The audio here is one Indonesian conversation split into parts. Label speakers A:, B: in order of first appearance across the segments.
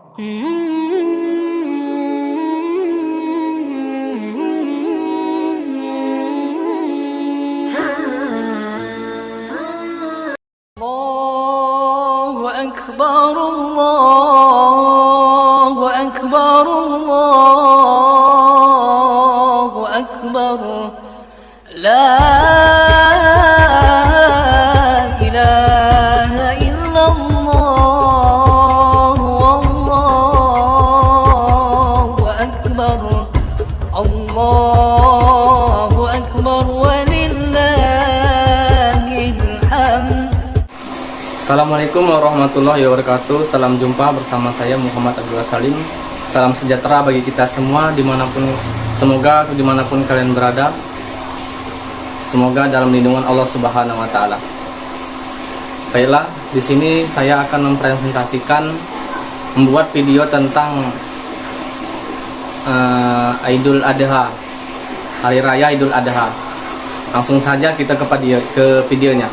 A: Allahu Akbar, Allahu Akbar, Allahu Akbar. La ilaha illallah, Allahu Akbar, Allahu Akbar, walillahil hamd.
B: Assalamualaikum warahmatullahi wabarakatuh. Salam jumpa bersama saya Muhammad Abdullah Salim. Salam sejahtera bagi kita semua dimanapun, semoga dimanapun kalian berada, semoga dalam lindungan Allah Subhanahu Wa Taala. Baiklah, di sini saya akan mempresentasikan, membuat video tentang Idul Adha, Hari Raya Idul Adha. Langsung saja kita ke videonya.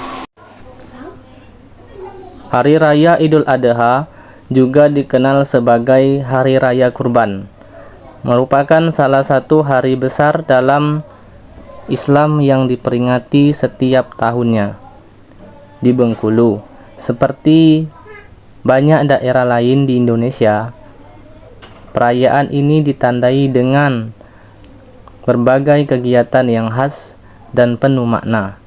B: Hari Raya Idul Adha juga dikenal sebagai Hari Raya Kurban, merupakan salah satu hari besar dalam Islam yang diperingati setiap tahunnya. Di Bengkulu, seperti banyak daerah lain di Indonesia, perayaan ini ditandai dengan berbagai kegiatan yang khas dan penuh makna.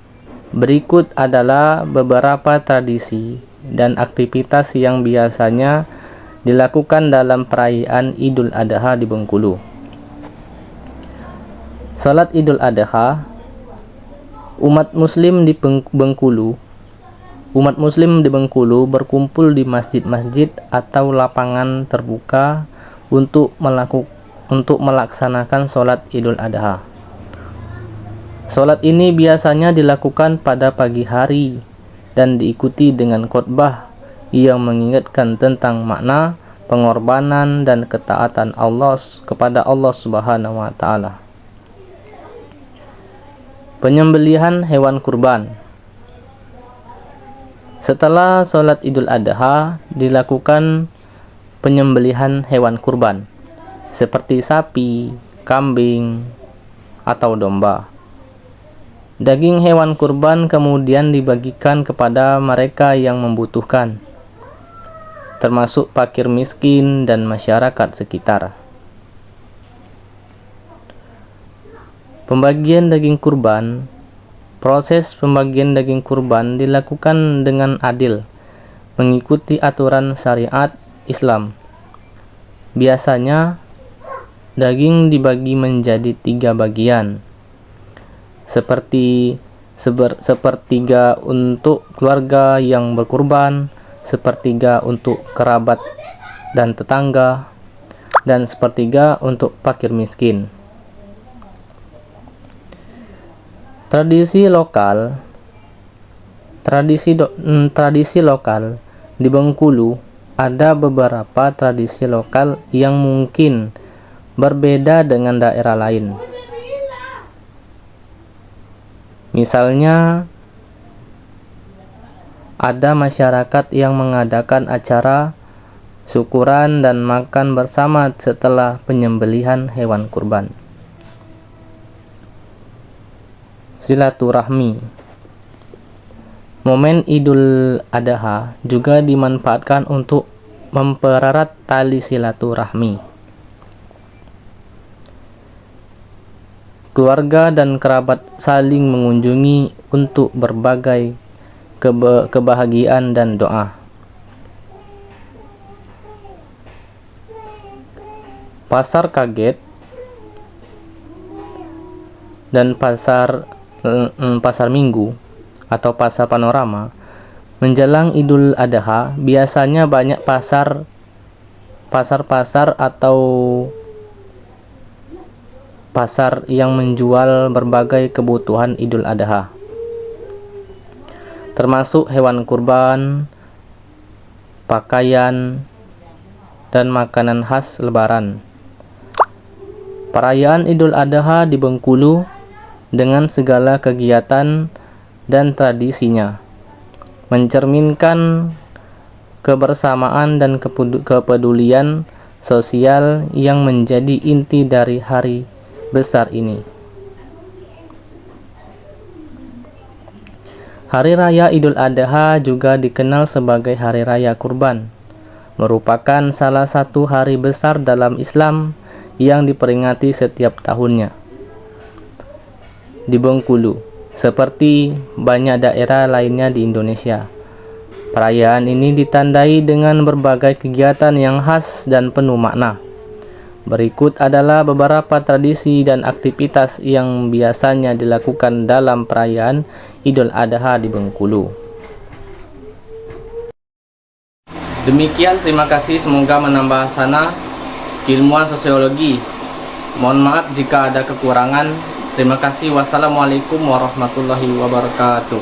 B: Berikut adalah beberapa tradisi dan aktivitas yang biasanya dilakukan dalam perayaan Idul Adha di Bengkulu. Salat Idul Adha, umat muslim di Bengkulu berkumpul di masjid-masjid atau lapangan terbuka untuk melaksanakan salat Idul Adha. Salat ini biasanya dilakukan pada pagi hari dan diikuti dengan khotbah yang mengingatkan tentang makna pengorbanan dan ketaatan Allah kepada Allah Subhanahu wa Ta'ala. Penyembelihan hewan kurban. Setelah sholat Idul Adha, dilakukan penyembelihan hewan kurban seperti sapi, kambing, atau domba. Daging hewan kurban kemudian dibagikan kepada mereka yang membutuhkan, termasuk fakir miskin dan masyarakat sekitar. Pembagian daging kurban. Proses pembagian daging kurban dilakukan dengan adil, mengikuti aturan syariat Islam. Biasanya, daging dibagi menjadi 3 bagian, seperti sepertiga untuk keluarga yang berkurban, sepertiga untuk kerabat dan tetangga, dan sepertiga untuk fakir miskin. Tradisi lokal di Bengkulu, ada beberapa tradisi lokal yang mungkin berbeda dengan daerah lain. Misalnya, ada masyarakat yang mengadakan acara syukuran dan makan bersama setelah penyembelihan hewan kurban. Silaturahmi. Momen Idul Adha juga dimanfaatkan untuk mempererat tali silaturahmi. Keluarga dan kerabat saling mengunjungi untuk berbagai kebahagiaan dan doa. Pasar kaget dan pasar minggu atau pasar panorama menjelang Idul Adha, biasanya banyak pasar atau pasar yang menjual berbagai kebutuhan Idul Adha, termasuk hewan kurban, pakaian, dan makanan khas Lebaran. Perayaan Idul Adha di Bengkulu dengan segala kegiatan dan tradisinya mencerminkan kebersamaan dan kepedulian sosial yang menjadi inti dari hari besar ini. Hari Raya Idul Adha juga dikenal sebagai Hari Raya Kurban, merupakan salah satu hari besar dalam Islam yang diperingati setiap tahunnya. Di Bengkulu, seperti banyak daerah lainnya di Indonesia, perayaan ini ditandai dengan berbagai kegiatan yang khas dan penuh makna. Berikut adalah beberapa tradisi dan aktivitas yang biasanya dilakukan dalam perayaan Idul Adha di Bengkulu. Demikian, terima kasih, semoga menambah sana keilmuan sosiologi. Mohon maaf jika ada kekurangan. Terima kasih. Wassalamualaikum warahmatullahi wabarakatuh.